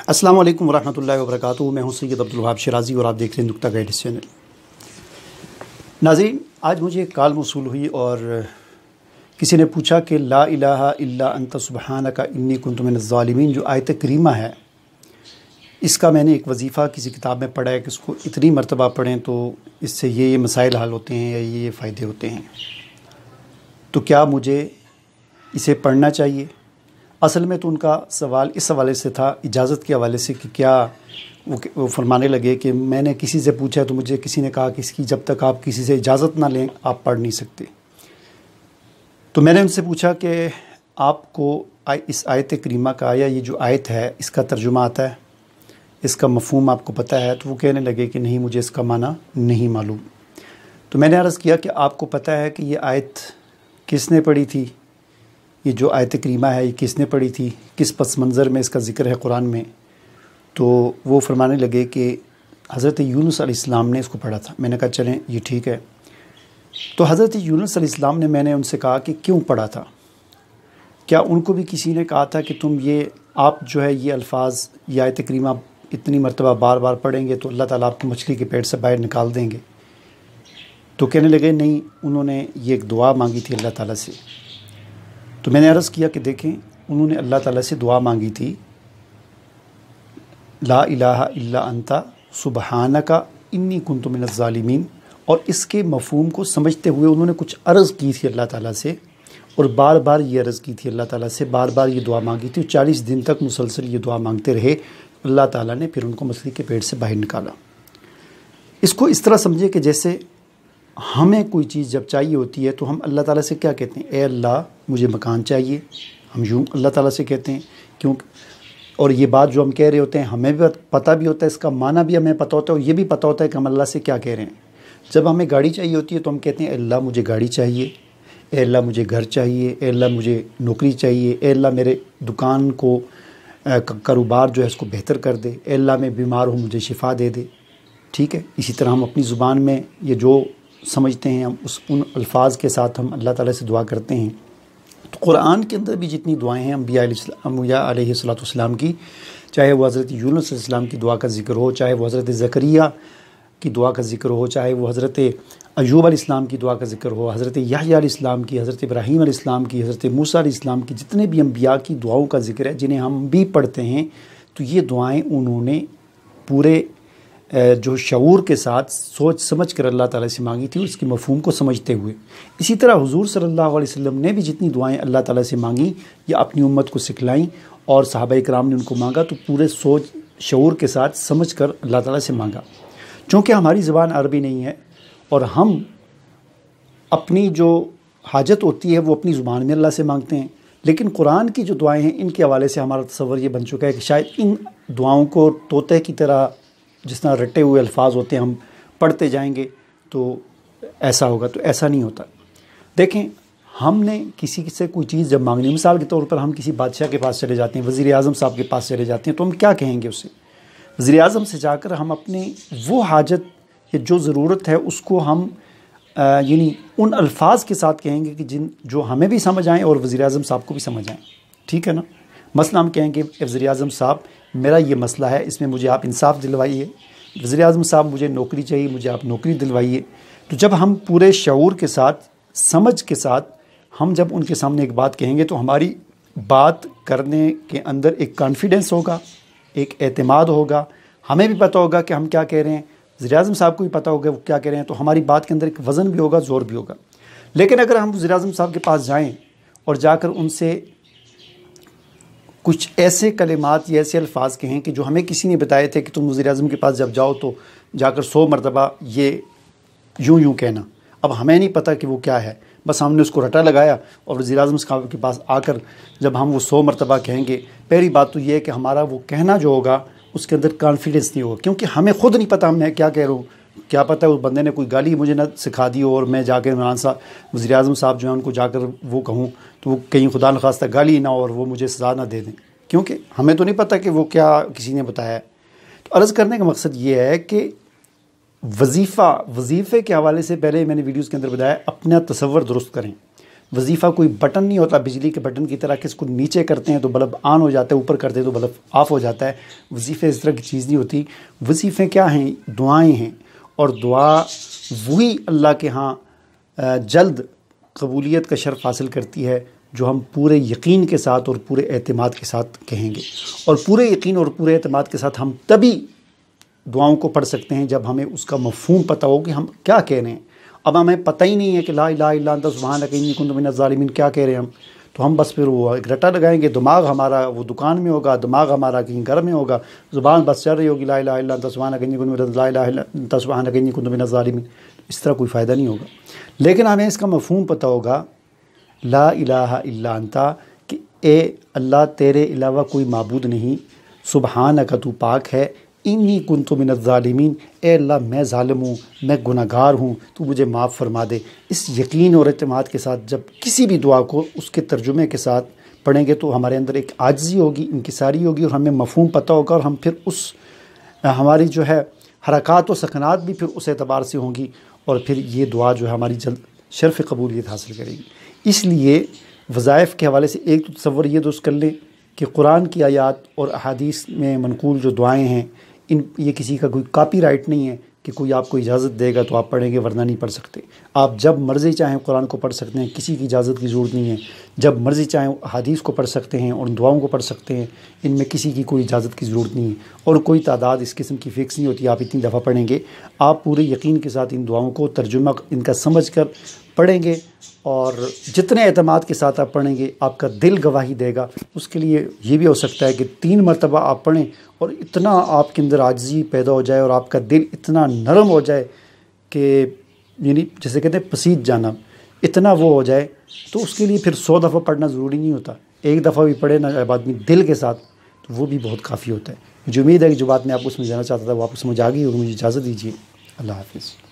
अस्सलाम वालेकुम वरहमतुल्लाहि वबरकातुहू। मैं हूं सैयद अब्दुल वहाब शिराज़ी और आप देख रहे हैं नुक्ता गाइड्स चैनल। नाज़रीन, आज मुझे एक कॉल मौसूल हुई और किसी ने पूछा कि ला इलाहा इल्ला अंत सुब्हानका इन्नी कुन्तु मिनज़ ज़ालिमीन जो आयत करीमा है, इसका मैंने एक वजीफ़ा किसी किताब में पढ़ा है कि इसको इतनी मरतबा पढ़ें तो इससे ये मसाइल हल होते हैं या ये फ़ायदे होते हैं। तो क्या मुझे इसे पढ़ना चाहिए? असल में तो उनका सवाल इस हवाले से था, इजाज़त के हवाले से, कि क्या वो फरमाने लगे कि मैंने किसी से पूछा तो मुझे किसी ने कहा कि इसकी जब तक आप किसी से इजाज़त ना लें आप पढ़ नहीं सकते। तो मैंने उनसे पूछा कि आपको इस आयत करीमा का या ये जो आयत है इसका तर्जुमा आता है, इसका मफ़हूम आपको पता है? तो वो कहने लगे कि नहीं, मुझे इसका माना नहीं मालूम। तो मैंने अर्ज़ किया कि आपको पता है कि ये आयत किसने पढ़ी थी? ये जो आयत करीमा है ये किसने पढ़ी थी? किस पस मंज़र में इसका ज़िक्र है कुरान में? तो वो फरमाने लगे कि हज़रत यूनुस अलैहिस्सलाम ने इसको पढ़ा था। मैंने कहा चलें ये ठीक है। तो हज़रत यूनुस अलैहिस्सलाम ने, मैंने उनसे कहा कि क्यों पढ़ा था? क्या उनको भी किसी ने कहा था कि तुम आप जो है ये अल्फाज, ये आयत करीमा इतनी मरतबा बार बार पढ़ेंगे तो अल्लाह ताला आपको मछली के पेट से बाहर निकाल देंगे? तो कहने लगे नहीं, उन्होंने ये एक दुआ मांगी थी अल्लाह ताला से। तो मैंने अर्ज़ किया कि देखें, उन्होंने अल्लाह ताला से दुआ मांगी थी ला इलाहा इल्ला अंता सुब्हानका इन्नी कुन्तु मिनज़ ज़ालिमीन, और इसके मफ़हूम को समझते हुए उन्होंने कुछ अर्ज़ की थी अल्लाह ताला से, और बार बार ये अर्ज़ की थी अल्लाह ताला से, बार बार ये दुआ मांगी थी। 40 दिन तक मुसलसल ये दुआ मांगते रहे। अल्लाह ताला ने फिर उनको मछली के पेट से बाहर निकाला। इसको इस तरह समझे कि जैसे हमें कोई चीज़ जब चाहिए होती है तो हम अल्लाह ताला से क्या कहते हैं? ए अल्लाह मुझे मकान चाहिए। हम यूँ अल्लाह ताला से कहते हैं, क्यों? और ये बात जो हम कह रहे होते हैं हमें भी पता भी होता है, इसका माना भी हमें पता होता है, और ये भी पता होता है कि हम अल्लाह से क्या कह रहे हैं। जब हमें गाड़ी चाहिए होती है तो हम कहते हैं अल्लाह मुझे गाड़ी चाहिए, ए अल्लाह मुझे घर चाहिए, ए अल्लाह मुझे नौकरी चाहिए, ए अल्लाह मेरे दुकान को कारोबार जो है इसको बेहतर कर दे, ए अल्लाह मैं बीमार हूँ मुझे शिफा दे दे। ठीक है, इसी तरह हम अपनी ज़ुबान में ये जो समझते हैं हम उन अल्फाज के साथ हम अल्लाह ताला से दुआ करते हैं। तो कुरान के अंदर भी जितनी दुआएं हैं अंबिया अलैहिस्सलाम की, चाहे वो हज़रत यूनुस अलैहिस्सलाम की दुआ का ज़िक्र हो, चाहे वो हज़रत ज़करिया की दुआ का ज़िक्र हो, चाहे वो हज़रत अय्यूब अलैहिस्सलाम की दुआ का ज़िक्र हो, हज़रत याहया अलैहिस्सलाम की, हज़रत इब्राहीम अलैहिस्सलाम की, हज़रत मूसा अलैहिस्सलाम की, जितने भी अंबिया की दुआओं का ज़िक्र है जिन्हें हम भी पढ़ते हैं, तो ये दुआएँ उन्होंने पूरे जो शऊर के साथ सोच समझ कर अल्लाह ताला से मांगी थी, उसके मफ़हूम को समझते हुए। इसी तरह हुज़ूर सल्लल्लाहु अलैहि वसल्लम ने भी जितनी दुआएं अल्लाह ताला से मांगी या अपनी उम्मत को सिखलाईं, और सहाबा किराम ने उनको मांगा तो पूरे सोच शऊर के साथ समझ कर अल्लाह ताला से मांगा। चूँकि हमारी ज़बान अरबी नहीं है और हम अपनी जो हाजत होती है वो अपनी ज़ुबान में अल्लाह से मांगते हैं, लेकिन कुरान की जो दुआएँ हैं इनके हवाले से हमारा तसव्वुर ये बन चुका है कि शायद इन दुआओं को तोते की तरह जिस तरह रटे हुए अल्फाज होते हैं हम पढ़ते जाएंगे तो ऐसा होगा। तो ऐसा नहीं होता। देखें, हमने किसी से कोई चीज़ जब मांगनी, मिसाल के तौर पर हम किसी बादशाह के पास चले जाते हैं, वज़ीर आज़म साहब के पास चले जाते हैं, तो हम क्या कहेंगे उससे? वज़ीर आज़म से जाकर हम अपनी वो हाजत या जो ज़रूरत है उसको हम यानी उन अल्फाज के साथ कहेंगे कि जो हमें भी समझ आएँ और वज़ीर आज़म साहब को भी समझ आएँ। ठीक है ना? मसला हम कहेंगे वज़ीर आज़म साहब मेरा ये मसला है, इसमें मुझे आप इंसाफ दिलवाइए। वज़ीर आज़म साहब मुझे नौकरी चाहिए, मुझे आप नौकरी दिलवाइए। तो जब हम पूरे शऊर के साथ, समझ के साथ हम जब उनके सामने एक बात कहेंगे तो हमारी बात करने के अंदर एक कॉन्फिडेंस होगा, एक एतमाद होगा, हमें भी पता होगा कि हम क्या कह रहे हैं, वज़ीर आज़म साहब को भी पता होगा वो क्या कह रहे हैं, तो हमारी बात के अंदर एक वज़न भी होगा, ज़ोर भी होगा। लेकिन अगर हम वज़ीर आज़म साहब के पास जाएँ और जाकर उनसे कुछ ऐसे कलिमात या ऐसे अल्फाज कहें कि जो हमें किसी ने बताए थे कि तुम वज़ीर आज़म के पास जब जाओ तो जाकर 100 मरतबा ये यूं कहना, अब हमें नहीं पता कि वो क्या है, बस हमने उसको रटा लगाया और वज़ीर आज़म साहब के पास आकर जब हम वो 100 मरतबा कहेंगे, पहली बात तो ये है कि हमारा वो कहना जो होगा उसके अंदर कॉन्फिडेंस नहीं होगा, क्योंकि हमें ख़ुद नहीं पता मैं क्या कह रहा हूँ। क्या पता है उस बंदे ने कोई गाली मुझे ना सिखा दी हो और मैं जाकर इमरान साहब, वज़ीर आज़म साहब जो है उनको जाकर वो कहूँ तो वो कहीं खुदा न खास्ता गाली ना और वो मुझे सज़ा ना दे दें, क्योंकि हमें तो नहीं पता कि वो क्या किसी ने बताया है। तो अर्ज़ करने का मकसद ये है कि वजीफ़े के हवाले से पहले मैंने वीडियोज़ के अंदर बताया अपना तसव्वुर दुरुस्त करें। وظیفہ کوئی بٹن نہیں ہوتا بجلی کے بٹن کی طرح کہ اس کو نیچے کرتے ہیں تو بلب آن ہو جاتا ہے، اوپر کرتے ہیں تو بلب آف ہو جاتا ہے۔ وظیفے اس طرح کی چیز نہیں ہوتی۔ وظیفے کیا ہیں؟ دعائیں ہیں، اور دعا وہی اللہ کے ہاں جلد قبولیت کا شرف حاصل کرتی ہے جو ہم پورے یقین کے ساتھ اور پورے اعتماد کے ساتھ کہیں گے۔ اور پورے یقین اور پورے اعتماد کے ساتھ ہم تبھی دعاؤں کو پڑھ سکتے ہیں جب ہمیں اس کا مفہوم پتہ ہو کہ ہم کیا کہہ رہے ہیں۔ اب ہمیں پتہ ہی نہیں ہے کہ لا الہ الا انت سبحانک انی کنت من الظالمین کیا کہہ رہے ہیں ہم، تو ہم بس پھر وہ ایک رٹا لگائیں گے، دماغ ہمارا وہ دکان میں ہوگا، دماغ ہمارا کہیں گھر میں ہوگا، زبان بس چل رہی ہوگی لا الہ الا انت سبحانک انی کنت من لا الہ الا انت سبحانک انی کنت من الظالمین، اس طرح کوئی فائدہ نہیں ہوگا۔ لیکن ہمیں اس کا مفہوم پتہ ہوگا لا الہ الا انت، کہ اے اللہ تیرے علاوہ کوئی معبود نہیں، سبحانک تو پاک ہے، انی کنت من الظالمین اے اللہ میں ظالم ہوں، میں گناہ گار ہوں، تو مجھے معاف فرما دے۔ اس یقین اور اعتماد کے ساتھ جب کسی بھی دعا کو اس کے ترجمے کے ساتھ پڑھیں گے تو ہمارے اندر ایک عاجزی ہوگی، انکساری ہوگی، اور ہمیں مفہوم پتہ ہوگا، اور ہم پھر اس ہماری جو ہے حرکات و سکنات بھی پھر اس اعتبار سے ہوں گی، اور پھر یہ دعا جو ہے ہماری جلد شرف قبولیت حاصل کرے گی۔ اس لیے وظائف کے حوالے سے ایک تصور یہ درست کر لیں کہ قرآن کی آیات اور احادیث میں منقول جو دعائیں ہیں یہ کسی کا کوئی کاپی رائٹ نہیں ہے کہ کوئی آپ کو اجازت دے گا تو آپ پڑھیں گے ورنہ نہیں پڑھ سکتے۔ آپ جب مرضی چاہیں قرآن کو پڑھ سکتے ہیں، کسی کی اجازت کی ضرورت نہیں ہے۔ جب مرضی چاہیں حدیث کو پڑھ سکتے ہیں اور ان دعاؤں کو پڑھ سکتے ہیں، ان میں کسی کی کوئی اجازت کی ضرورت نہیں ہے، اور کوئی تعداد اس قسم کی فکس نہیں ہوتی آپ اتنی دفعہ پڑھیں گے۔ آپ پورے یقین کے ساتھ ان دعاؤں کو ترجمہ ان کا سمجھ کر پڑھیں گے، اور جتنے اعتماد کے ساتھ آپ پڑھیں گے آپ کا دل گواہی دے گا۔ اس کے لیے یہ بھی ہو سکتا ہے کہ 3 مرتبہ آپ پڑھیں اور اتنا آپ کے اندر عاجزی پیدا ہو جائے اور آپ کا دل اتنا نرم ہو جائے کہ یعنی جیسے کہتے ہیں پسیج جانا، اتنا وہ ہو جائے، تو اس کے لیے پھر 100 دفعہ پڑھنا ضروری نہیں ہوتا۔ ایک دفعہ بھی پڑھے نا جب آدمی دل کے ساتھ تو وہ بھی بہت کافی ہوتا ہے۔ مجھے امید ہے کہ جو بات میں آپ کو سمجھانا چاہتا تھا وہ آپ کو سمجھ آ گئی ہوگی۔ مجھے اجازت دیجیے، اللہ حافظ۔